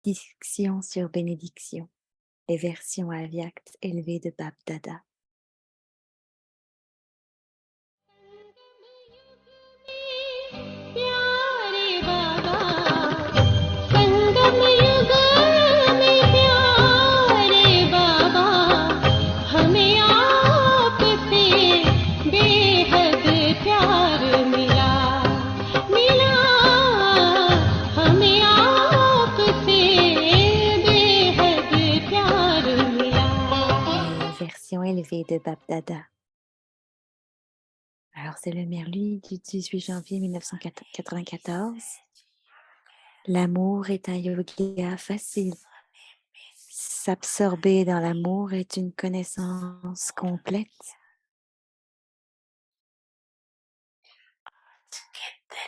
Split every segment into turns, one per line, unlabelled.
Diction sur bénédiction, les versions aviactes élevées de Bab Dada.
प्यारे बाबा संगम युग में प्यारे बाबा हमें आपसे बेहद प्यार मिला मिला हमें आपसे बेहद प्यार मिला
Les versions élevées de Bab Dada. Alors, c'est le merlu du 18 janvier 1994. L'amour est un yoga facile. S'absorber dans l'amour est une connaissance complète.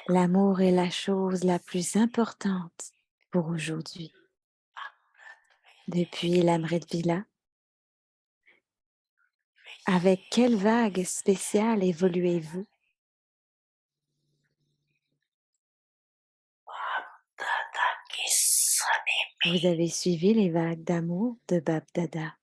L'amour est la chose la plus importante pour aujourd'hui. Depuis l'Amrit Villa, avec quelle vague spéciale évoluez-vous? Vous avez suivi les vagues d'amour de Bab Dada.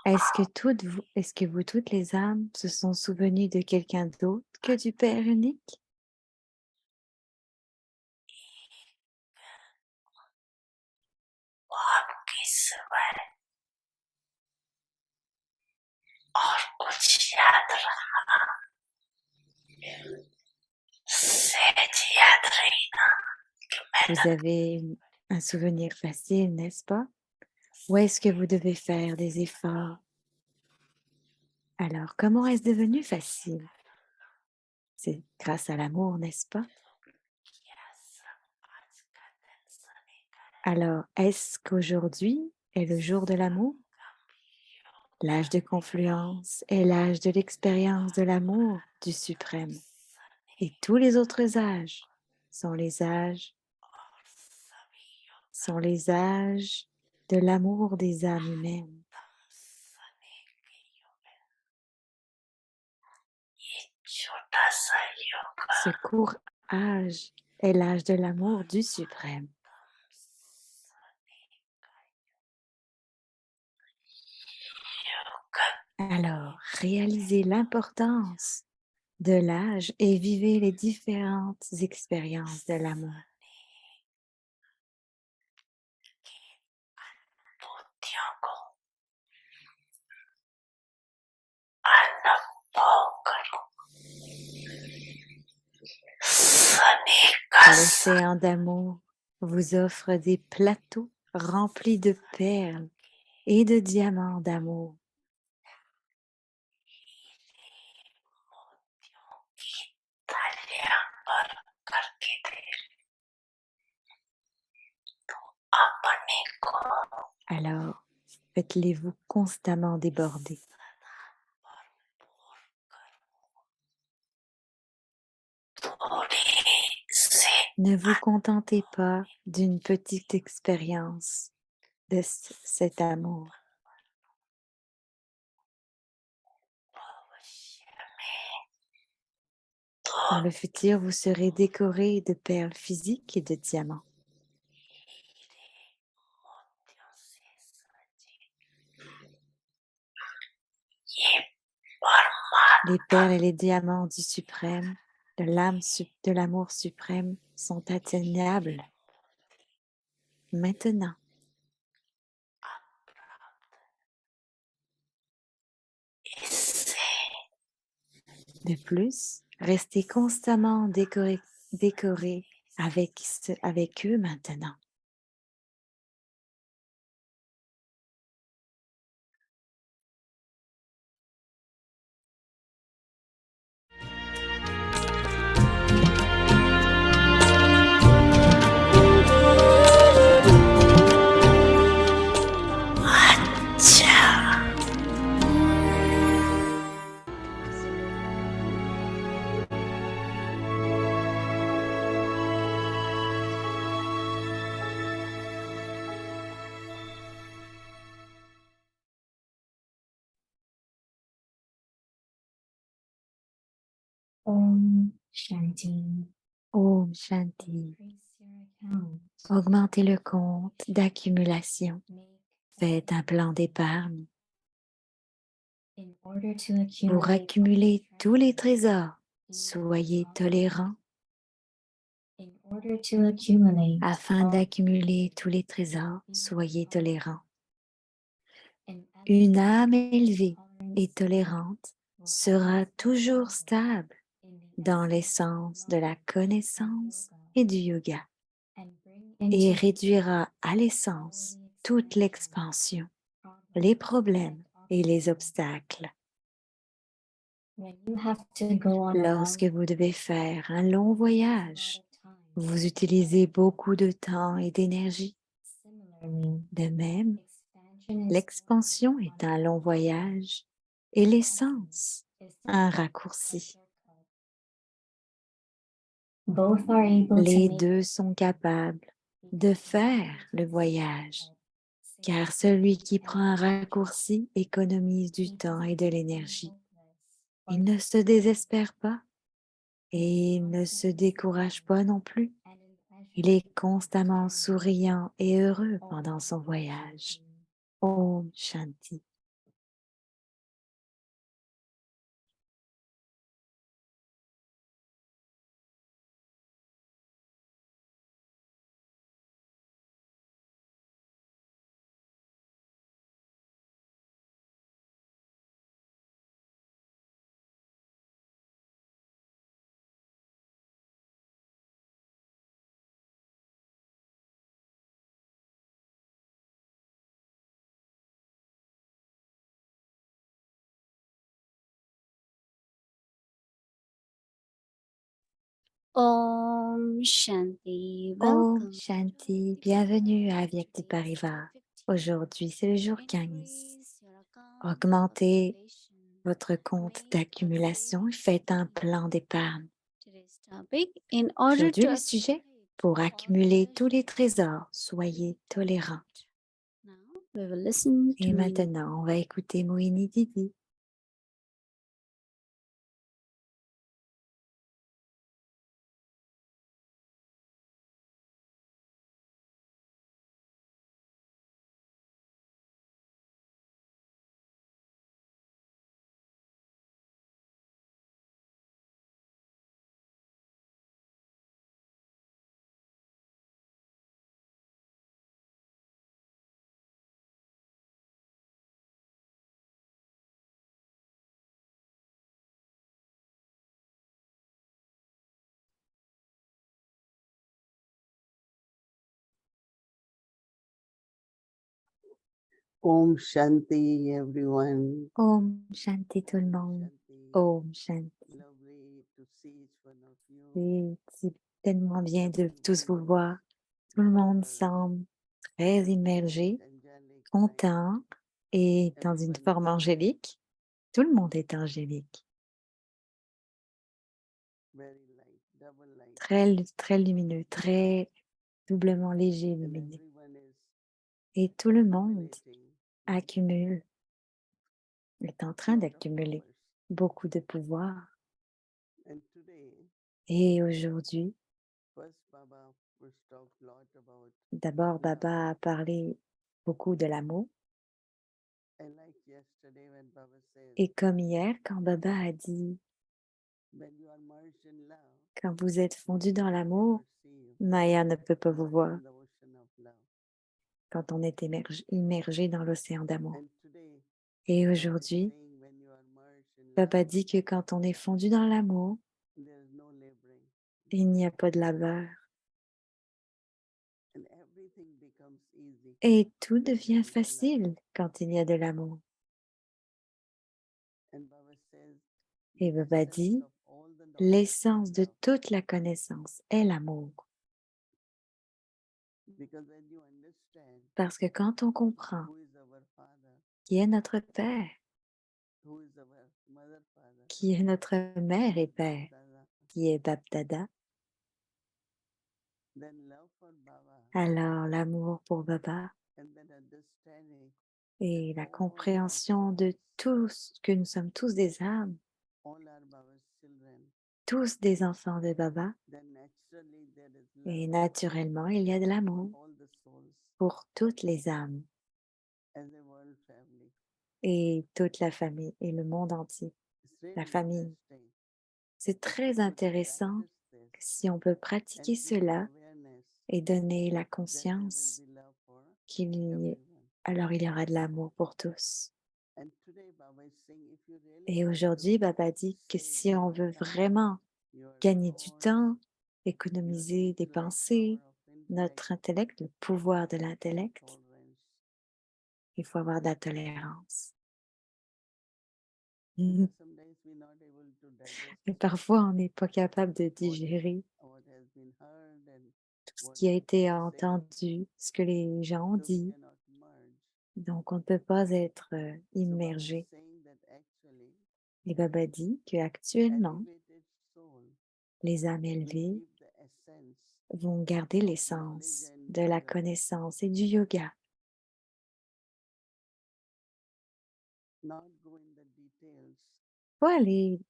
Est-ce que vous, toutes les âmes, se sont souvenues de quelqu'un d'autre que du Père unique? Vous avez un souvenir facile, n'est-ce pas? Ou est-ce que vous devez faire des efforts? Alors, comment est-ce devenu facile? C'est grâce à l'amour, n'est-ce pas? Alors, est-ce qu'aujourd'hui est le jour de l'amour? L'âge de confluence est l'âge de l'expérience de l'amour du suprême. Et tous les autres âges sont les âges de l'amour des âmes humaines. Ce court âge est l'âge de l'amour du suprême. Alors, réalisez l'importance de l'âge et vivez les différentes expériences de l'amour. L'océan d'amour vous offre des plateaux remplis de perles et de diamants d'amour. Alors, faites-les-vous constamment déborder. Ne vous contentez pas d'une petite expérience de cet amour. Dans le futur, vous serez décoré de perles physiques et de diamants. Les perles et les diamants du suprême, de l'amour suprême, sont atteignables maintenant. De plus, restez constamment décoré avec eux maintenant.
Om Shanti.
Om Shanti.
Increase your account.
Augmentez le compte d'accumulation.
Make
Faites un plan d'épargne
in order to
pour
accumulate
accumuler tous les trésors.
be
Soyez
tolerant.
tolérants
In order to accumulate
afin
all
d'accumuler tous les trésors. Soyez tolérants.
an
Une
attitude
âme
of
élevée
tolerance
et tolérante
will
sera
always
toujours
be
stable
in the
dans
essence
l'essence
of
de la
love
connaissance
and yoga,
et du yoga
and bring
et
into
réduira à
all
l'essence
the
toute
expansion,
l'expansion, les problèmes et les obstacles.
when you have to go on a long
Lorsque vous devez faire un long
a lot
voyage,
of time,
vous utilisez beaucoup de temps et d'énergie.
similarly,
De même,
expansion is
l'expansion est un long voyage et l'essence
is
un
a
raccourci.
shortcut. Both are able to
Les
make
deux sont capables de faire le voyage, car celui qui prend un raccourci économise du temps et de l'énergie. Il ne se désespère pas et il ne se décourage pas non plus. Il est constamment souriant et heureux pendant son voyage. Om Shanti.
Om Shanti.
Om
Welcome.
Shanti. Bienvenue à Avyakti Parivar. Aujourd'hui, c'est le jour 15. Augmentez votre compte d'accumulation et faites un plan d'épargne. Aujourd'hui, le sujet, pour accumuler tous les trésors, soyez tolérants. Et maintenant, on va écouter Mohini Didi.
Om Shanti, everyone.
Om Shanti tout le monde.
Shanti.
Om Shanti.
Lovely to see each one of you.
Oui, c'est tellement bien de tous vous voir. Tout le monde semble très immergé,
Angelic,
content et dans une
everyone
forme
is
angélique. Tout le monde est angélique,
very light, double light.
très lumineux, très doublement léger,
And
lumineux.
everyone is
Et tout le monde
accumulating
accumule, est en train
lot of
d'accumuler
powers.
beaucoup de pouvoir.
And today,
Et aujourd'hui,
first Baba was talked a lot about
d'abord,
love.
Baba a parlé beaucoup de l'amour.
And like yesterday when Baba says,
Et comme hier, quand Baba a dit,
when you are merged in love,
quand vous êtes fondu dans
I
l'amour,
never see you
Maya ne peut pas vous voir
in the ocean of love.
quand on est immergé dans l'océan d'amour.
And today,
Et
Baba is
aujourd'hui,
saying when you are merged in love,
Baba dit que quand on est fondu dans l'amour,
there is no laboring.
il n'y a pas de labeur.
And everything becomes easy.
Et tout
when there
devient
is love.
facile quand il y a de l'amour.
And Baba says,
Et
the
Baba
essence
dit,
of all the knowledge
l'essence
is
de
love.
toute la connaissance est l'amour.
Because when you understand
Parce que quand on comprend
who is our father,
qui est notre Père,
who is our mother father,
qui est notre mère et Père,
Dada,
qui est Bapdada,
then love for Baba
alors l'amour pour Baba
and then understanding
et la
all are
compréhension de
souls,
tous, que nous sommes tous des âmes,
all are Baba's children.
tous des enfants de Baba
then naturally there is
et
love
naturellement, il y a de l'amour
for all the souls
pour toutes les âmes
as a world family.
et toute la famille et le monde entier,
It's
la
really
famille.
interesting
C'est très
to
intéressant
practice this
que si on peut
and
pratiquer
keep
cela
awareness,
et donner la
then there will
conscience
be love for
qu'il y
everyone.
alors il y aura de l'amour pour tous.
And today Baba is saying if you really
Et
want
aujourd'hui,
to
Baba dit que
save
si on
your
veut
time,
vraiment
your
gagner du
thoughts,
temps,
your
économiser des
intellect, power
pensées,
of intellect,
notre intellect, le pouvoir de
you have to have
l'intellect,
tolerance.
il faut avoir de la tolérance.
Because some days we're not able to digest
Mais parfois, on n'est pas capable de
what
digérer
what has been heard and
tout ce
what
qui a
people
été
say,
entendu, ce que les gens ont
so we
dit.
cannot merge.
Donc, on ne peut pas être
So Baba is
immergé.
saying that actually
Et Baba dit
the
qu'actuellement,
elevated soul
les âmes
will
élevées
keep the essence
vont garder
of knowledge
l'essence
and
de la
yoga,
connaissance et du yoga.
not go in the details.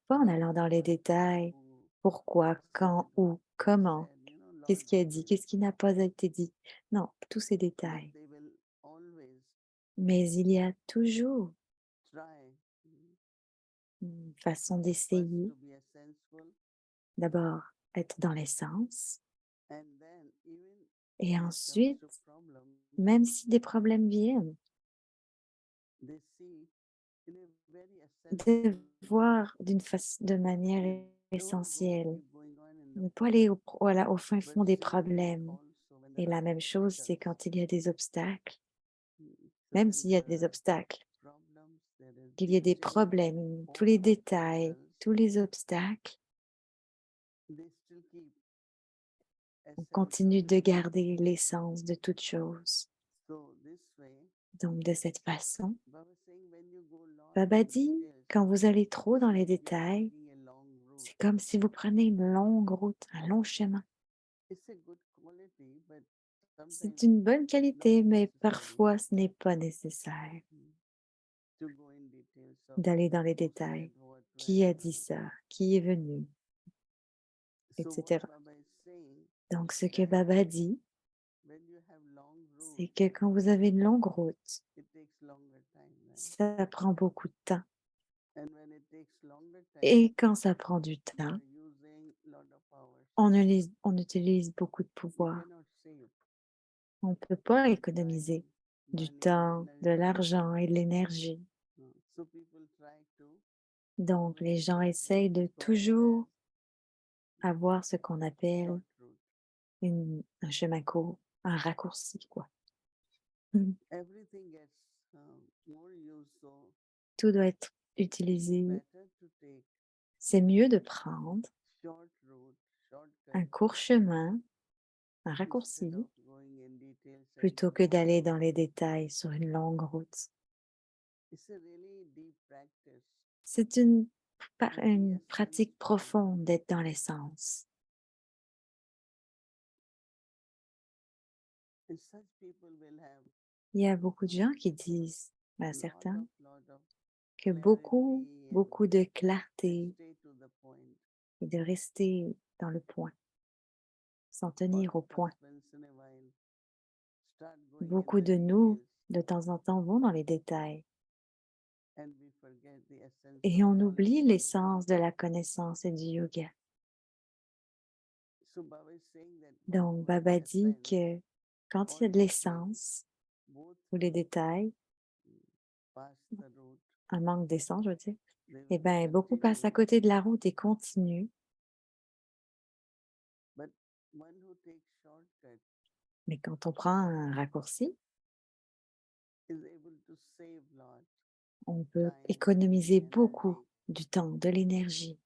Pas en allant dans les
What,
détails.
who,
Pourquoi,
what
quand,
said,
où,
what
comment,
said, you know,
qu'est-ce
lot
qui a dit,
details.
qu'est-ce qui n'a pas été dit. Non, tous ces
But
détails.
they will always
Mais il y a toujours
try
une façon
first
d'essayer.
to be essential,
D'abord, être dans l'essence.
and then even
Et
when it comes to
ensuite,
problems,
même si des problèmes viennent,
they see in a very
de
essential way.
voir de manière
Don't go
essentielle.
keep going on in the
Ne pas aller
problem,
voilà, au fin
but
fond des
same way
problèmes.
also when
Et
there are
la même chose, c'est
obstacles.
quand il y a des obstacles.
So
Même
when
s'il y a
there
des
are
obstacles,
problems, there is
qu'il y ait des
details,
problèmes, tous
all
les détails,
obstacles,
tous les obstacles,
they still keep
on
essential.
continue de garder l'essence de toute chose.
So this way,
Donc, de cette façon,
Baba saying when you go lot
Baba
in
dit,
details,
quand vous allez trop
it's
dans les
like you're
détails,
taking a long route.
c'est comme si vous prenez une longue route, un long chemin.
It's a good quality, but sometimes
C'est une bonne
not
qualité, mais
necessary
parfois ce n'est pas nécessaire
to go in details of
d'aller dans les
who said
détails.
what
Qui
when.
a dit ça? Qui est venu?
So what
Etc.
Baba is saying
Donc, ce que
that
Baba dit,
when you have long route,
c'est que quand vous avez une longue route,
it takes longer time, right?
ça prend beaucoup de temps.
And when it takes longer time,
Et quand ça prend du
you
temps,
are using lot of hours.
on utilise beaucoup de
You
pouvoir.
cannot save
On ne peut pas
time,
économiser du
money,
temps, de
energy.
l'argent et de l'énergie.
So people try to
Donc, les
always
gens essayent de
go
toujours
as
avoir ce qu'on appelle
short route.
un chemin court, un raccourci, quoi. Mhm.
Everything gets more use, so
Tout doit être
it's
utilisé.
better to take
C'est mieux de prendre
short route, shortcut
un court chemin, un
instead
raccourci,
of going in details and
plutôt que
long
d'aller
route.
dans les détails sur une longue route.
It's a really deep practice
C'est
to be
une pratique
essential.
profonde d'être dans l'essence.
And such people will have
Il y a beaucoup de gens qui disent,
lot
certains,
of
que beaucoup,
clarity and
beaucoup de clarté
stay to the point.
et de rester dans le point, s'en
All
tenir au
of us
point.
once in a while start going in
Beaucoup
the
de nous,
details
de temps en temps, vont dans les détails
and we forget the essence
et
of
on
knowledge
oublie
and yoga.
l'essence de la connaissance et du yoga.
So Baba is saying that
Donc,
when
Baba
it
dit
happens,
que quand il y a
all
de
of you
l'essence
both
ou les détails,
pass the route.
un manque d'essence, je veux dire,
They
eh
will
bien, beaucoup passent à
continue.
côté de la route et continuent.
But one who takes shortcut
Mais quand on prend un raccourci,
is able to save lot,
on peut
time,
économiser
money,
beaucoup
energy.
du temps, de l'énergie,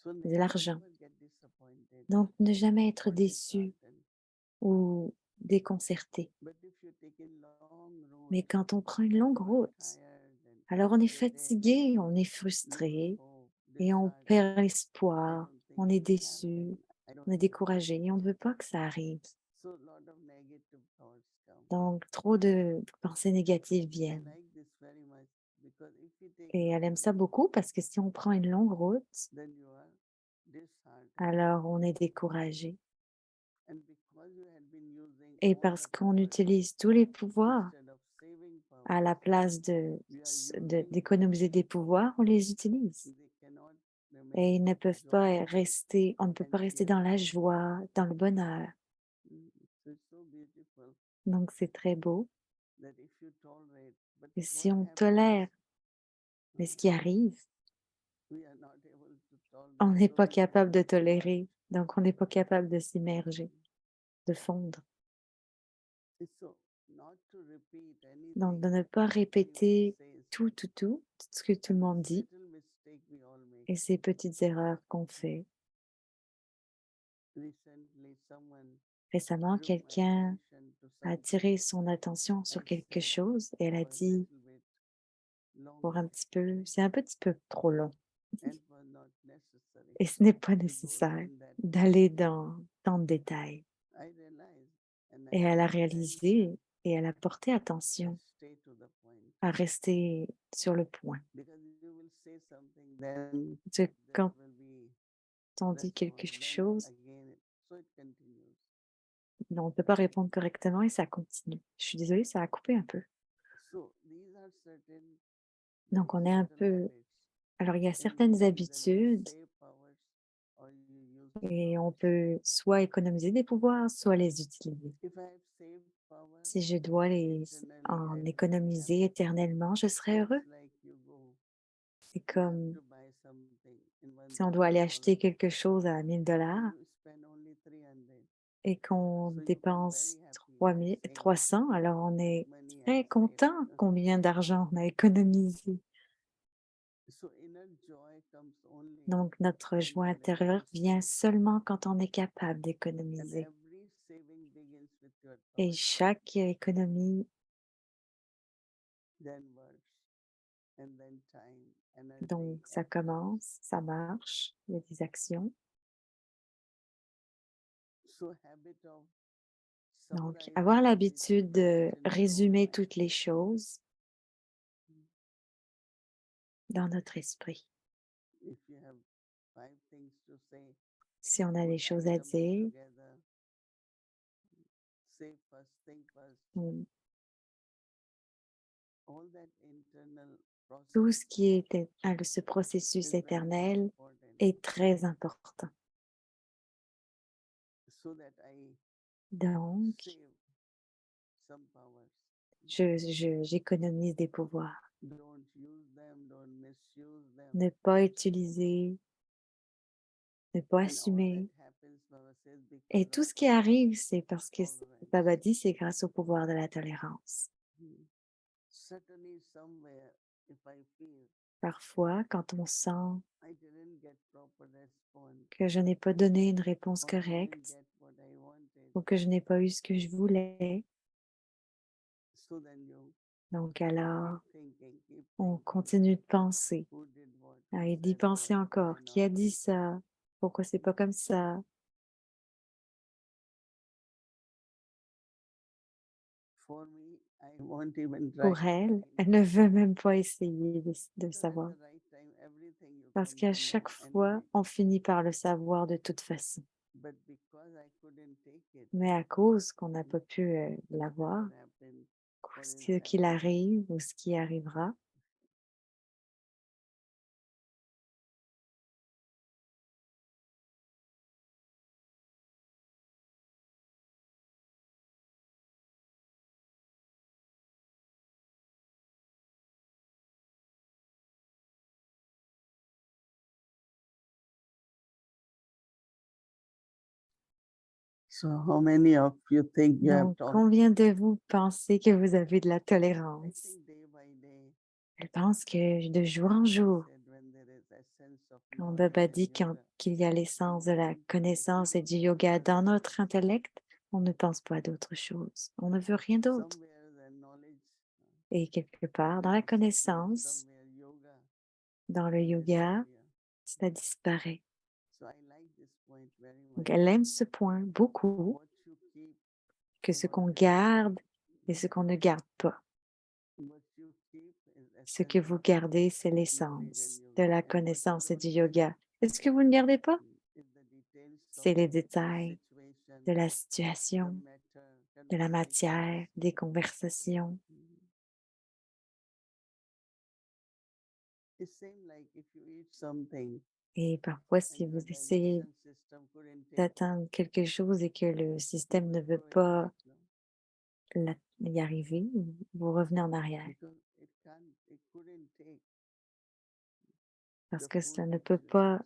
So
de l'argent.
never get disappointed
Donc, ne jamais être
or
déçu
disheartened.
ou déconcerté.
But if you take a long route,
Mais quand on prend une longue
you are
route,
tired and
alors on est
frustrated,
fatigué, on est
lose
frustré
hope,
et on
disheartened.
perd
I
l'espoir,
don't think
on
it
est
will
déçu,
happen. I don't
on est
know.
découragé et on ne veut pas que ça arrive.
So lot of negative thoughts come.
Donc, trop de pensées négatives
I
viennent.
like this very much because if you take
Et
long
elle aime ça
route,
beaucoup parce que si on prend une longue route,
then you are disheartened.
alors on est découragé.
And because you had been using
Et
all
parce
the
qu'on
powers
utilise tous les pouvoirs
instead of saving
à la
powers,
place
you are using
d'économiser des pouvoirs, on les utilise.
they cannot
Et
remain
ils ne peuvent pas
joyful
rester, on ne peut
and
pas rester dans la
cheerful.
joie, dans le bonheur.
So it's so beautiful
Donc c'est très beau.
that if you tolerate, but
Et
what
si on
happens,
tolère, mais ce qui arrive,
we are not able to
on
tolerate,
n'est
so
pas
we
capable de
begin to
tolérer.
merge.
Donc on n'est pas capable de s'immerger, de fondre.
So not to repeat
Donc de
anything
ne pas
everyone
répéter
says,
tout ce que tout le
and
monde
these
dit
little mistakes we all make.
et ces petites erreurs qu'on fait.
Recently, someone
Récemment,
drew my
quelqu'un
attention to
a
something
attiré son attention sur
and
quelque
said
chose et elle a
for a
dit
little bit
pour
longer,
un petit peu, c'est un petit peu trop long
and was not necessary
et ce n'est pas
to go
nécessaire
in that
d'aller
detail.
dans tant de détails.
I realized and
Et
I
elle a
paid attention.
réalisé et elle a porté
Just
attention
stay to the point.
à rester sur le point.
Because you will say something, then
Parce que
there
quand
will be
on dit quelque
response. Then
chose,
again, so it continues.
on ne peut pas répondre correctement et ça continue. Je suis désolée, ça a coupé un peu.
So these are certain
Donc on est un
subtle
peu...
habits.
Alors il y a
And you
certaines
can either
habitudes
save powers or you use the
et on
powers.
peut soit économiser des pouvoirs, soit les utiliser.
If I have saved power,
Si je dois les
eternally I
en
will be
économiser
happy.
éternellement, je serai heureux.
It's like you go,
C'est
you have
comme
to buy something in
si on doit aller acheter
$1,000
quelque chose à 1000
and
$
you spend only 300.
et qu'on
So you feel
dépense
very happy by
3000
saying
300, alors on
how much
est
money I
très
have saved.
content combien d'argent on a économisé.
So inner joy comes only
Donc notre
when
joie
you are able
intérieure
to
vient
save.
seulement quand on est capable
And
d'économiser.
every saving begins with your
Et
thought,
chaque économie,
then words, and then time,
donc
energy,
ça
effort.
commence, ça marche, il y a des actions.
So habit of
Donc
summarizing
avoir
every
l'habitude de
situation in your own
résumer
mind.
toutes les choses dans notre esprit.
If you have 5 things to say,
Si on a
put
des choses à
items
dire,
together. Say first, think first.
on-
All that internal
tout
process
ce qui est ce processus
is very, very
éternel
important.
est très important.
So that I
Donc,
save some powers.
j'économise des pouvoirs.
Don't use them, don't misuse them.
Ne pas utiliser, ne pas
And all
assumer.
that happens, Baba says,
Et
because
tout
of
ce qui arrive, c'est parce que
tolerance.
Baba dit, c'est grâce au pouvoir de la tolérance.
Certainly somewhere, if I feel
Parfois, quand on sent
I didn't get proper response
que je n'ai pas donné une réponse
or I didn't
correcte
get what I wanted,
ou que je n'ai pas eu ce que je voulais,
so then you
donc alors,
keep
on
thinking,
continue de penser.
who did what,
Ah,
who
et d'y
said
penser
what,
encore.
why
Qui a
not
dit
this?
ça? Pourquoi c'est pas comme ça?
For me, I won't even try
Pour
to
elle,
find
elle ne veut même pas essayer de
because at
savoir.
the right time, everything you
Parce
come
qu'à
to
chaque
know
fois,
anyway.
on finit par le savoir de toute façon.
But because I couldn't take it,
Mais à cause qu'on n'a pas pu l'avoir,
whatever happened, what is
ce qu'il
happening,
arrive ou ce qui arrivera,
so how many of you think you have
donc
tolerance?
combien de vous pensez que vous avez de la
I
tolérance?
think day by day,
Elle pense que de jour en
Baba
jour,
said when there is essence of
quand
knowledge
Baba
and
dit
yoga,
qu'il y a l'essence de la
intellect,
connaissance et
we
du
don't
yoga
want
dans
anything
notre intellect, on ne pense pas à d'autre chose. On ne veut rien d'autre.
somewhere the knowledge
Et quelque part, dans la
disappears,
connaissance,
somewhere yoga
dans le yoga,
disappear.
ça disparaît.
So I like this point very
Donc,
much.
elle aime ce point beaucoup,
What you keep
que
is
ce
what
qu'on
will
garde
remain.
et ce qu'on ne garde pas.
What you keep is
Ce que
essence
vous
of
gardez, c'est
knowledge and
l'essence de
yoga.
la
And what you
connaissance et
don't
du
keep
yoga. Est-ce que vous ne gardez pas? c'est les détails de la situation, de la matière, des conversations. Et parfois, si vous essayez d'atteindre quelque chose et que le système ne veut pas y arriver, vous revenez en arrière parce que ça ne peut pas.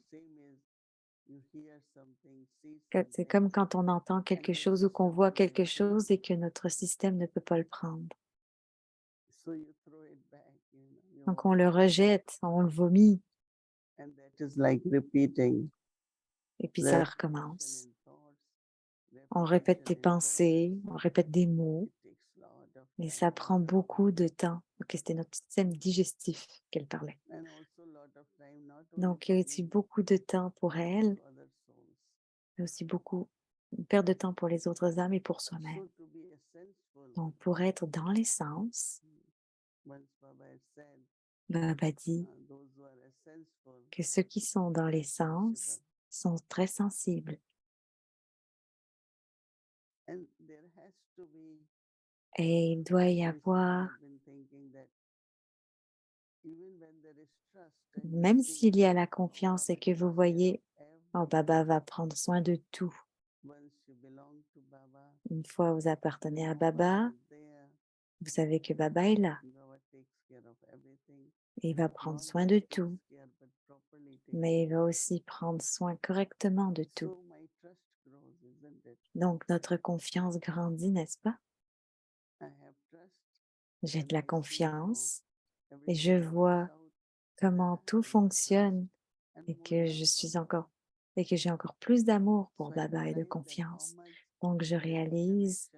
C'est comme quand on entend quelque chose ou qu'on voit quelque chose et que notre système ne peut pas le prendre. Donc on le rejette, on le vomit et puis ça recommence. On répète des pensées, on répète des mots et ça prend beaucoup de temps. Ok, c'était notre système digestif qu'elle parlait. Donc il y a aussi beaucoup de temps pour elle, mais aussi beaucoup une perte de temps pour les autres âmes et pour soi-même. Donc pour être dans l'essence, Baba dit que ceux qui sont dans l'essence sont très sensibles. Et il doit y avoir, même s'il y a la confiance et que vous voyez, oh, Baba va prendre soin de tout. Une fois vous appartenez à Baba, vous savez que Baba est là. Et il va prendre soin de tout, mais il va aussi prendre soin correctement de tout. Donc notre confiance grandit, n'est-ce pas? J'ai de la confiance et je vois comment tout fonctionne et que j'ai encore plus d'amour pour Baba et de confiance. Donc je réalise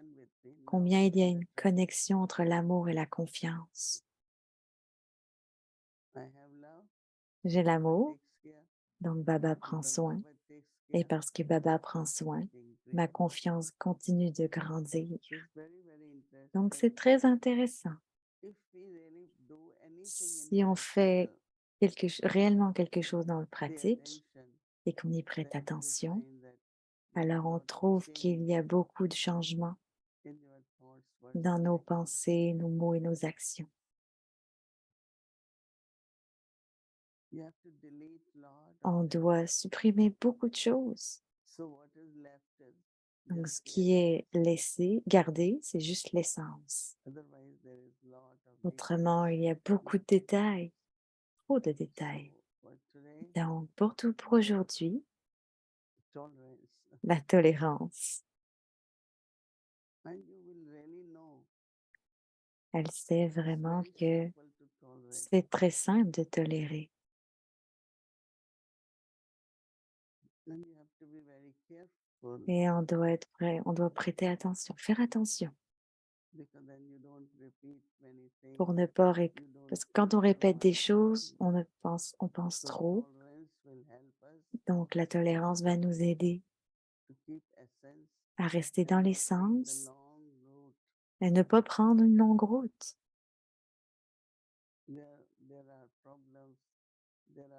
combien il y a une connexion entre l'amour et la confiance. J'ai l'amour, donc Baba prend soin. Et parce que Baba prend soin, ma confiance continue de grandir. Donc c'est très intéressant. Si on fait réellement quelque chose dans le pratique et qu'on y prête attention, alors on trouve qu'il y a beaucoup de changements dans nos pensées, nos mots et nos actions. On doit supprimer beaucoup de choses. Donc ce qui est laissé, gardé, c'est juste l'essence. Autrement, il y a beaucoup de détails, trop de détails. Donc pour aujourd'hui, la tolérance. Elle sait vraiment que c'est très simple de tolérer. Et on doit être prêt, on doit prêter attention, faire attention pour ne pas parce que quand on répète des choses, on pense trop. Donc la tolérance va nous aider à rester dans l'essence et ne pas prendre une longue route. Il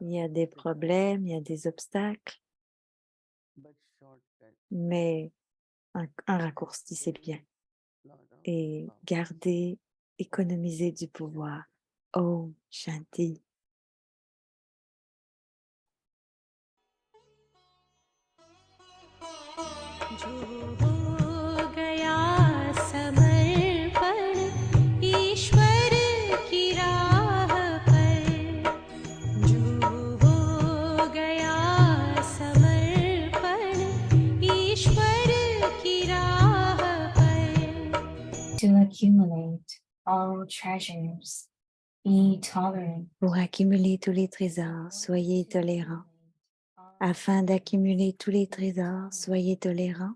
y a des problèmes, il y a des obstacles, mais un raccourci, c'est bien. Et économiser du pouvoir. Om Shanti.
जो हो गया समर्पण ईश्वर की राह पर, जो हो गया समर्पण ईश्वर की राह पर,
To accumulate all treasures, be tolerant.
Pour accumuler tous les trésors, soyez tolérants. Afin d'accumuler tous les trésors, soyez tolérants.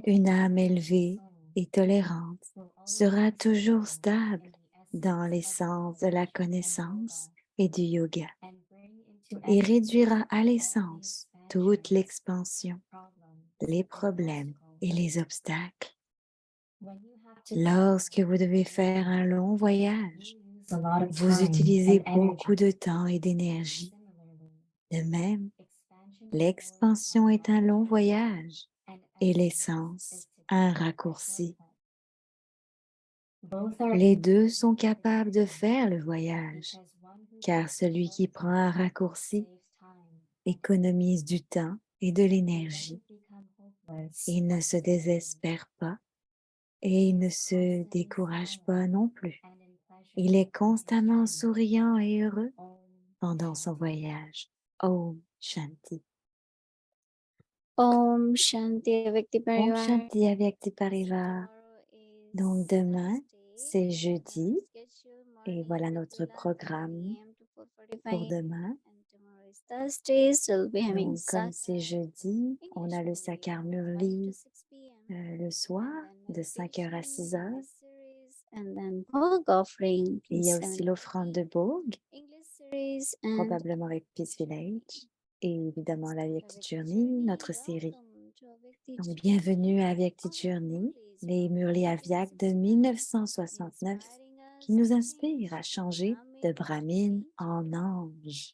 Une âme élevée et tolérante sera toujours stable dans l'essence de la connaissance et du yoga et réduira à l'essence toute l'expansion, les problèmes et les obstacles. Lorsque vous devez faire un long voyage, vous utilisez beaucoup de temps et d'énergie. De même, L'expansion est un long voyage et l'essence un raccourci. Les deux sont capables de faire le voyage, car celui qui prend un raccourci économise du temps et de l'énergie. Il ne se désespère pas et il ne se décourage pas non plus. Il est constamment souriant et heureux pendant son voyage. Om Shanti.
Om Shanti Avyakti
Om
Parivar.
Shanti Avyakti Parivar. Donc demain, c'est jeudi et voilà notre programme pour demain. Donc comme c'est jeudi, on a le Sakar Murli le soir de 5h à 6h. Il y a aussi l'offrande de Bog, probablement avec Peace Village, et évidemment la Avyakti Journey, notre série. Donc bienvenue à Avyakti Journey, les Murli Avyak de 1969 qui nous inspirent à changer de Brahmine en ange.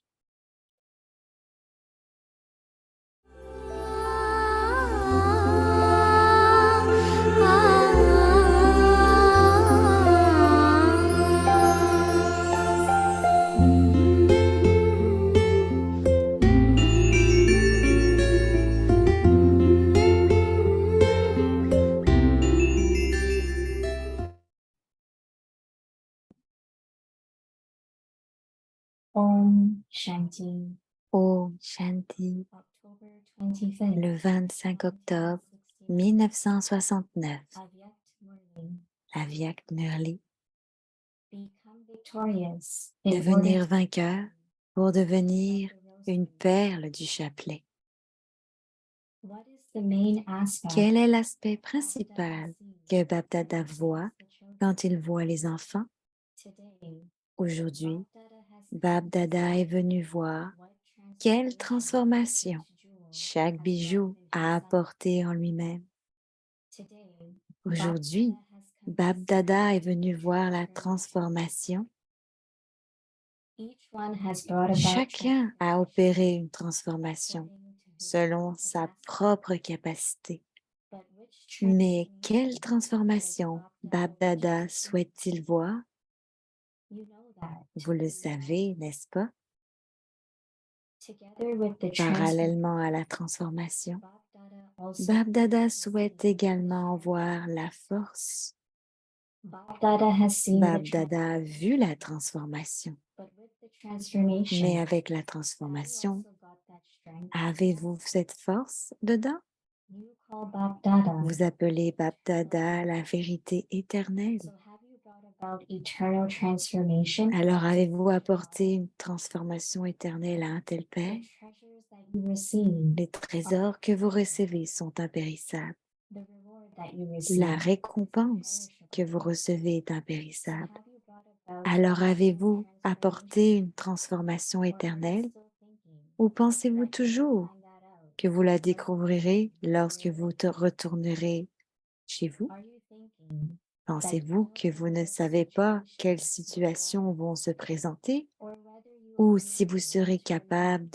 Om Shanti.
Om Shanti,
October 25th.
le 25 octobre 1969,
Avyakt Murli.
Avyak Murli,
Become victorious in order
devenir vainqueur pour devenir une perle du chapelet.
What is the main aspect
Quel est l'aspect principal que Bapdada voit quand il voit les enfants?
today?
Aujourd'hui,
Bapdada has
Bapdada est venu voir quelle transformation chaque bijou a apporté en lui-même. Aujourd'hui, Bapdada est venu voir la transformation. Chacun a opéré une transformation selon sa propre capacité. Mais quelle transformation Bapdada souhaite-t-il voir? Vous le savez, n'est-ce pas? Parallèlement à la transformation, Bapdada souhaite également voir la force. Bapdada a vu la transformation. Mais avec la transformation, avez-vous cette force dedans? Vous appelez Bapdada la vérité éternelle. Alors avez-vous apporté une transformation éternelle à un tel Père? Les trésors que vous recevez sont impérissables. La récompense que vous recevez est impérissable. Alors avez-vous apporté une transformation éternelle ou pensez-vous toujours que vous la découvrirez lorsque vous retournerez chez vous? Pensez-vous que vous ne savez pas quelles situations vont se présenter ou si vous serez capable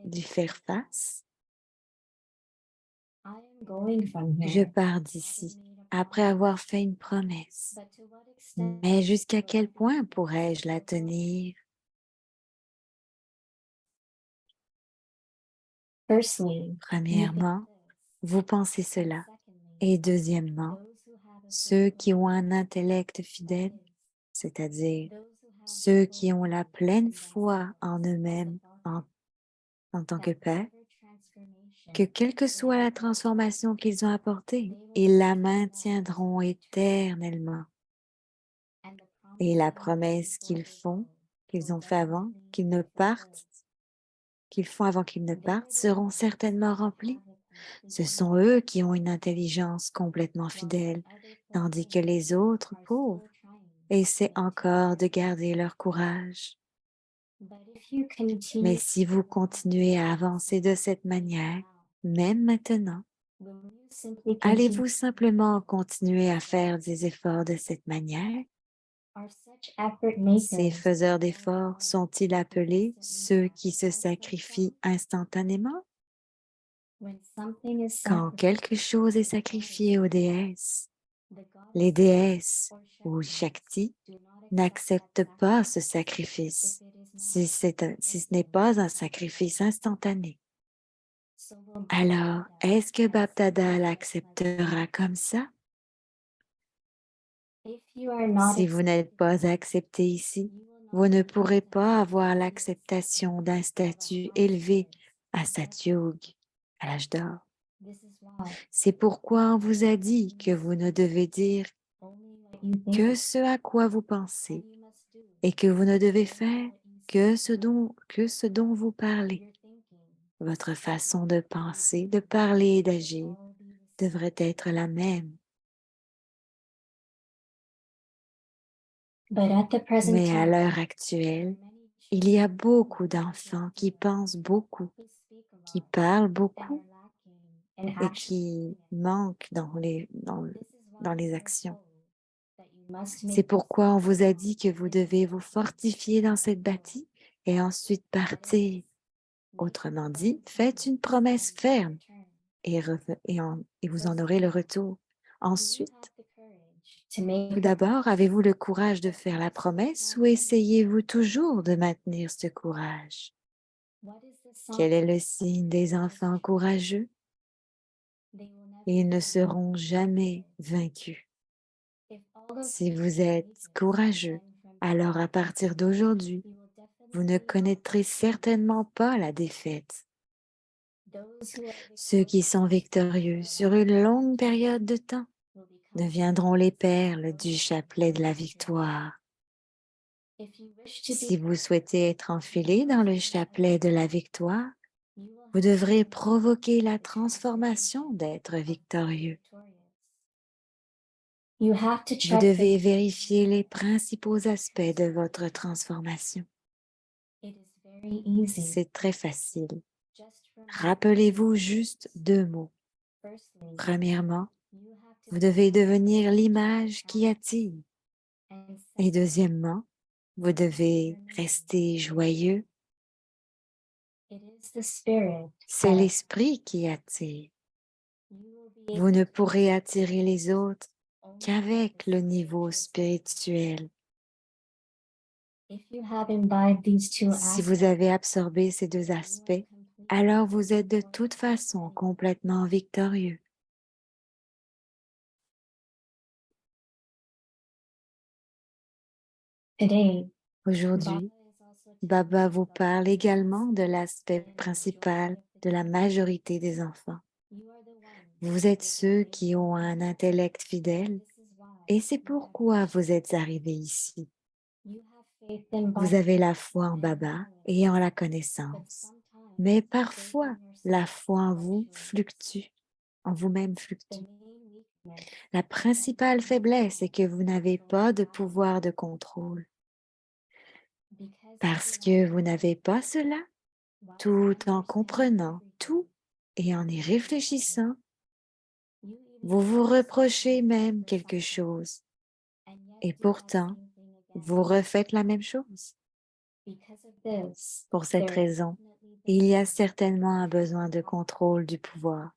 d'y faire face? Je pars d'ici après avoir fait une promesse. Mais jusqu'à quel point pourrais-je la tenir? Premièrement, vous pensez cela. Et deuxièmement, ceux qui ont un intellect fidèle, c'est-à-dire ceux qui ont la pleine foi en eux-mêmes en tant que Père, que quelle que soit la transformation qu'ils ont apportée, ils la maintiendront éternellement. Et la promesse qu'ils ont fait avant qu'ils ne partent, qu'ils font avant qu'ils ne partent, seront certainement remplies. Ce sont eux qui ont une intelligence complètement fidèle, tandis que les autres, pauvres, essaient encore de garder leur courage. Mais si vous continuez à avancer de cette manière, même maintenant, allez-vous simplement continuer à faire des efforts de cette manière? Ces faiseurs d'efforts sont-ils appelés ceux qui se sacrifient instantanément
When something is
Quand
sacrificed,
quelque chose est sacrifié aux déesses,
the
les
goddess
déesses
or
ou
Shakti
Shakti
do not accept
n'acceptent
that
pas ce
sacrifice
sacrifice
if it is
si ce n'est pas un sacrifice instantané.
So will
Alors,
Baptida
est-ce que
accept
Baptada
it
l'acceptera comme ça?
If you are not
Si vous n'êtes
accepted,
pas accepté ici,
you will not
vous ne
be
pourrez
able to
pas
have
avoir
the
l'acceptation d'un statut
high
élevé
spirits
à
at that
Satyug, à l'âge d'or.
This is why
C'est pourquoi on vous a dit que vous ne devez dire
only what you think
que ce à quoi vous
and
pensez
you must do
et que vous ne devez
only
faire
what you
que
say.
que ce dont vous parlez.
Your thinking
Votre façon de penser, de parler et d'agir
all be the same.
devrait être la même.
But at the present
Mais à
time,
l'heure
there
actuelle,
are many
il y a
children
beaucoup d'enfants qui pensent beaucoup,
who speak a
qui
lot
parlent
and
beaucoup
are lacking in
et
action.
qui manquent
This is why
dans les
you are
actions.
told that you must
C'est
make
pourquoi on vous a dit que vous devez vous fortifier dans cette bâtie et ensuite partir. Autrement dit, faites une promesse ferme et vous en aurez le retour. Ensuite, tout d'abord, avez-vous le courage de faire la promesse ou essayez-vous toujours de maintenir ce courage? Quel est le signe des enfants courageux? Ils ne seront jamais vaincus. Si vous êtes courageux, alors à partir d'aujourd'hui, vous ne connaîtrez certainement pas la défaite. Ceux qui sont victorieux sur une longue période de temps deviendront les perles du chapelet de la victoire. Si vous souhaitez être enfilé dans le chapelet de la victoire, vous devrez provoquer la transformation d'être victorieux. Vous devez vérifier les principaux aspects de votre transformation. C'est très facile. Rappelez-vous juste 2 mots. Premièrement, vous devez devenir l'image qui attire. Et deuxièmement, vous devez rester joyeux. C'est l'esprit qui attire. Vous ne pourrez attirer les autres qu'avec le niveau spirituel. Si vous avez absorbé ces 2 aspects, alors vous êtes de toute façon complètement victorieux. Aujourd'hui, Baba vous parle également de l'aspect principal de la majorité des enfants. Vous êtes ceux qui ont un intellect fidèle et c'est pourquoi vous êtes arrivés ici. Vous avez la foi en Baba et en la connaissance, mais parfois la foi en vous fluctue, en vous-même fluctue. La principale faiblesse est que vous n'avez pas de pouvoir de contrôle. Parce que vous n'avez pas cela, tout en comprenant tout et en y réfléchissant, vous vous reprochez même quelque chose et pourtant, vous refaites la même chose. Pour cette raison, il y a certainement un besoin de contrôle du pouvoir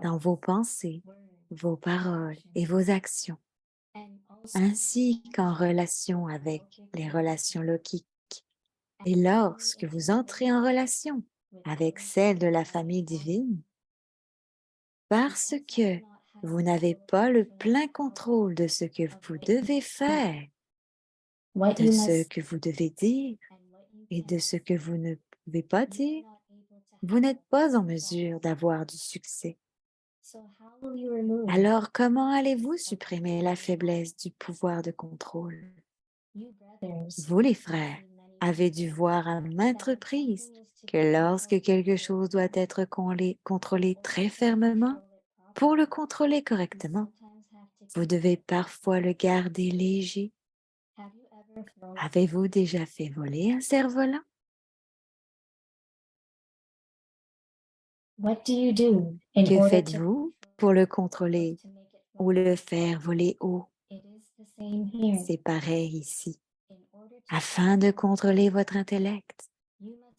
dans vos pensées, vos paroles et vos actions, ainsi qu'en relation avec les relations lokiques. Et lorsque vous entrez en relation avec celle de la famille divine, parce que vous n'avez pas le plein contrôle de ce que vous devez faire, de ce que vous devez dire et de ce que vous ne pouvez pas dire, vous n'êtes pas en mesure d'avoir du succès. Alors, comment allez-vous supprimer la faiblesse du pouvoir de contrôle? Vous, les frères, avez dû voir à maintes reprises que lorsque quelque chose doit être contrôlé très fermement, pour le contrôler correctement, vous devez parfois le garder léger. Avez-vous déjà fait voler un cerf-volant? Que faites-vous pour le contrôler ou le faire voler haut? C'est pareil ici. Afin de contrôler votre intellect,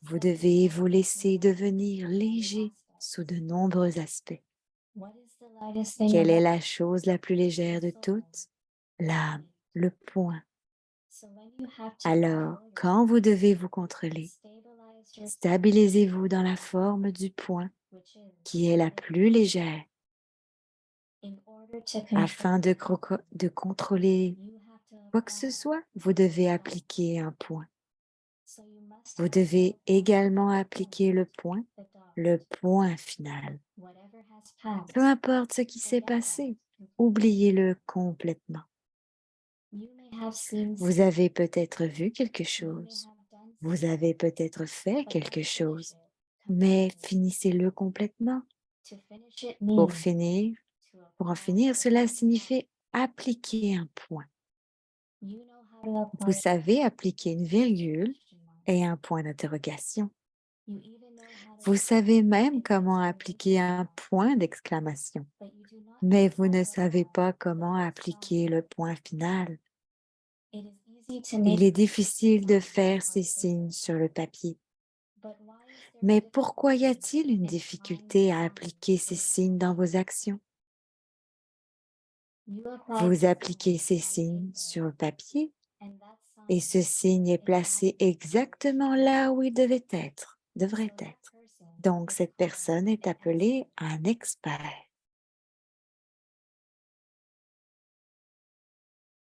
vous devez vous laisser devenir léger sous de nombreux aspects.
What is the lightest thing
Quelle est
about
la chose la plus légère de toutes? L'âme, le point.
So when you have to
Alors,
control
quand vous devez vous contrôler,
stabilize your
stabilisez-vous dans la forme du point
which is
qui est la plus légère.
in order to control
Afin de contrôler
you have to
quoi que ce soit, vous devez appliquer un point.
so you must
Vous
have
devez
the
également appliquer le point final.
whatever has passed.
Peu importe ce qui s'est passé, oubliez-le complètement.
You may have seen
Vous avez peut-être vu quelque
you may
chose,
have done
vous avez peut-être fait
but
quelque
finish
chose,
it
mais
completely.
finissez-le complètement.
To finish it
Pour
means
finir,
to
pour en
apply
finir,
the
cela
point.
signifie appliquer un point.
You know how to apply
Vous savez appliquer une virgule
question mark.
et un point d'interrogation.
You even know how to
Vous savez même comment
exclamation
appliquer un point d'exclamation,
but you do not
mais
know
vous
how
ne
to
savez
apply
pas
the
comment
full
appliquer
stop.
le point final.
It is easy to
Il
make
est difficile de faire ces
on
signes
paper,
sur le papier.
but why is there a
Mais pourquoi y
difficulty
a-t-il une
in
difficulté à
applying
appliquer ces
the
signes dans vos actions?
You apply
Vous
the
appliquez
sign
ces
on
signes
paper,
sur le papier
and that sign
et ce signe est
is
placé
now
exactement là où il devait être,
so
devrait
that
être.
person
Donc
is
cette
called
personne est
an
appelée
expert.
un expert.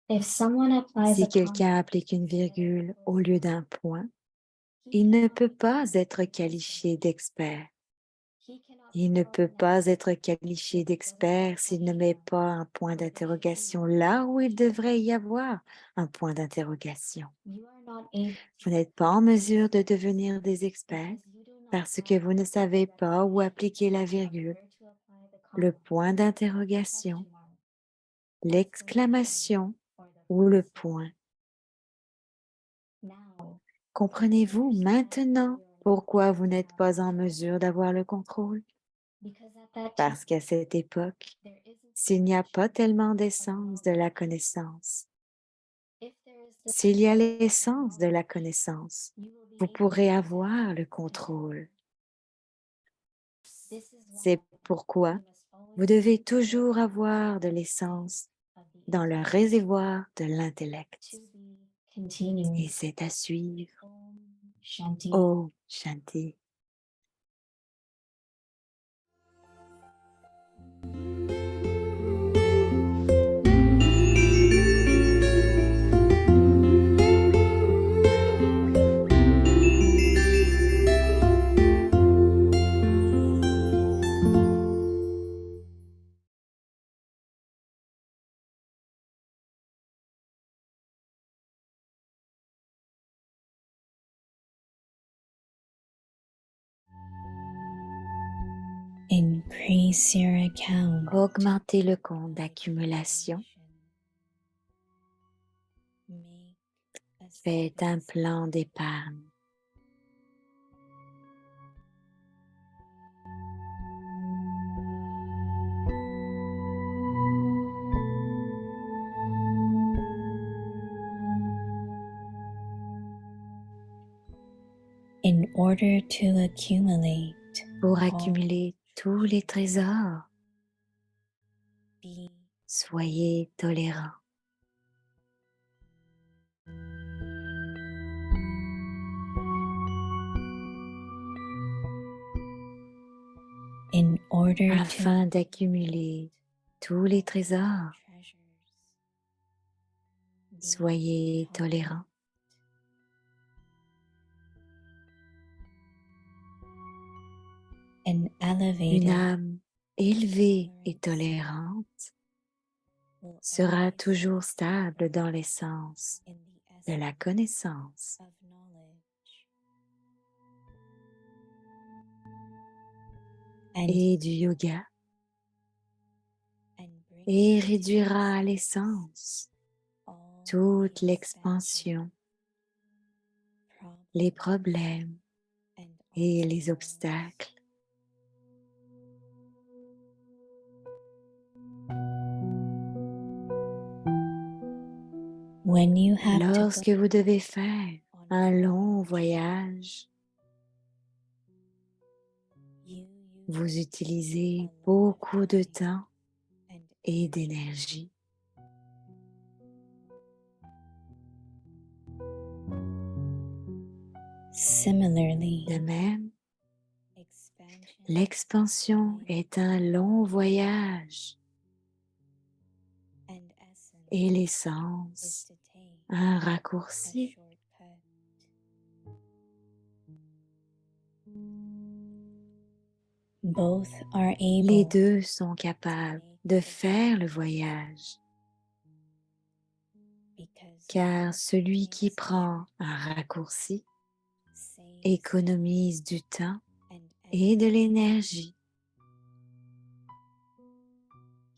If someone applies
Si
a comma,
quelqu'un applique une virgule au lieu d'un point, il ne peut pas être qualifié d'expert. Il ne peut pas être qualifié d'expert s'il ne met pas un point d'interrogation là où il devrait y avoir un point d'interrogation.
you are not able
Vous n'êtes pas en mesure de devenir des experts
because you do not
parce que vous ne savez pas où appliquer la virgule,
where to apply the
le
comma,
point d'interrogation,
question mark,
l'exclamation
or the
ou le
full stop.
point.
Now,
Comprenez-vous maintenant pourquoi vous n'êtes pas en mesure d'avoir le contrôle?
because at that time
Parce qu'à cette époque,
there isn't
s'il n'y a pas tellement d'essence de la connaissance, s'il y a l'essence de la connaissance, vous pourrez avoir le contrôle. C'est pourquoi vous devez toujours avoir de l'essence dans le réservoir de l'intellect. Et c'est à suivre.
Shanti.
Oh, Shanti.
Increase your account.
Augmentez le compte d'accumulation.
Make a
Faites un
savings
plan d'épargne.
in order to accumulate.
Pour
all.
accumuler tous les trésors,
Be
soyez tolérants.
in order
Afin d'accumuler tous les trésors,
to treasures. Be
soyez
tolerant.
tolérants.
An
Une
elevated
âme élevée et tolérante
will
sera
always
toujours stable dans l'essence
in the
de la
essence
connaissance
of knowledge. And,
et du yoga
and bring
et
to
réduira à
essence
l'essence
all
toute
the
l'expansion,
expansion,
les
problems,
problèmes
and
et les
obstacles.
obstacles.
When you have to
Lorsque
go
vous devez faire
on
un long
voyage,
voyage,
you
vous utilisez beaucoup de temps et d'énergie.
Similarly,
De même,
expansion
l'expansion est un long voyage
and essence
et
is
l'essence
to take
un
a
raccourci.
shortcut. Both are
Les
able
deux sont capables de faire le voyage,
because
car celui qui prend un raccourci
saves
économise du temps
and
et de l'énergie.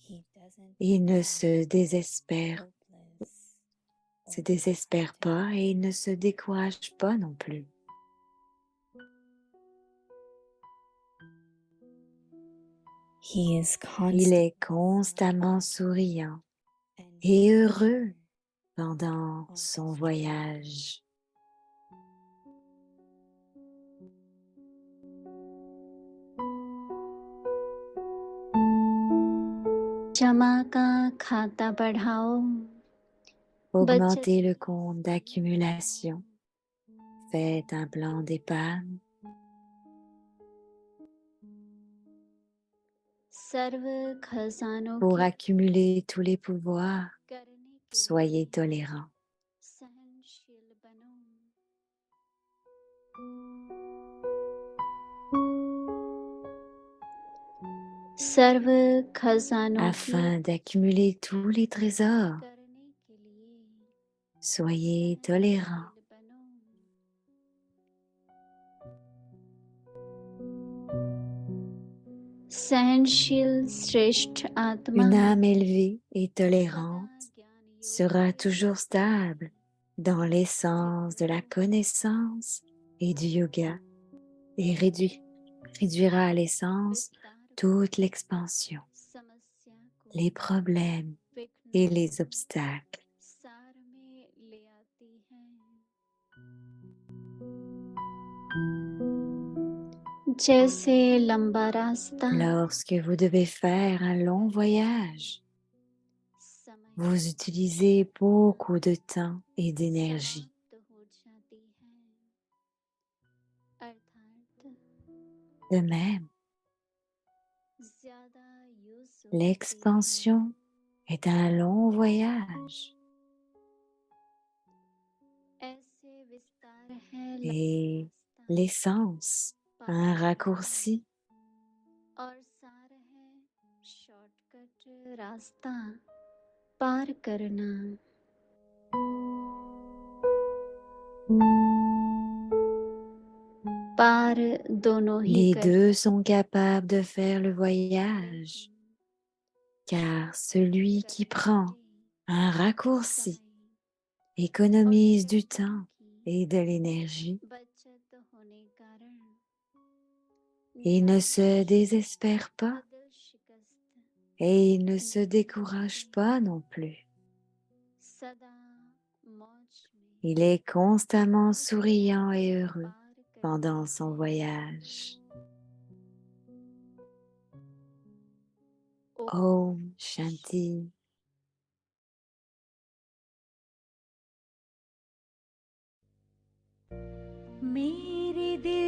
he doesn't
Il ne
become
se désespère,
hopeless
se
or
désespère
disheartened.
pas et il ne se décourage pas non plus.
He is
Il
constant
est constamment souriant
and
et heureux
pleasure
pendant
on
son
his
voyage.
जमा का खाता बढ़ाओ
Augmentez le compte d'accumulation. Faites un plan d'épargne.
सर्व खजानों
Pour
की
accumuler tous les pouvoirs.
करने के
Soyez tolérant.
सहनशील बनो सर्व खजानों की
Afin d'accumuler tous les trésors.
करने के लिए
Soyez tolérant.
सहनशील बनो सहनशील श्रेष्ठ आत्मा
Une âme élevée et
सदा
tolérante
ज्ञान योग
sera toujours stable dans l'essence de la connaissance et du yoga et réduira à l'essence
विस्तार
toute l'expansion,
समस्या को
les problèmes
विघ्न
et les obstacles.
सार में ले आती है जैसे लंबा रास्ता
Lorsque vous devez faire un long voyage,
समय
vous utilisez beaucoup de temps et d'énergie.
समाप्त हो जाती है अर्थात
De même,
ज्यादा यूज होती है
l'expansion est un long voyage
ऐसे विस्तार है
et
लंबा रास्ता
l'essence un raccourci.
और सार है शॉर्टकट रास्ता पार करना पार दोनों ही
Les
कर
deux sont capables de faire le voyage, car celui qui prend un raccourci économise du temps et de l'énergie.
बचत होने कारण
Il ne se désespère pas
अदल शिकस्त
et il ne se décourage pas non plus.
सदा मौज में
Il est constamment souriant et heureux
पार कर
pendant son voyage. Om Shanti.
मेरे दिल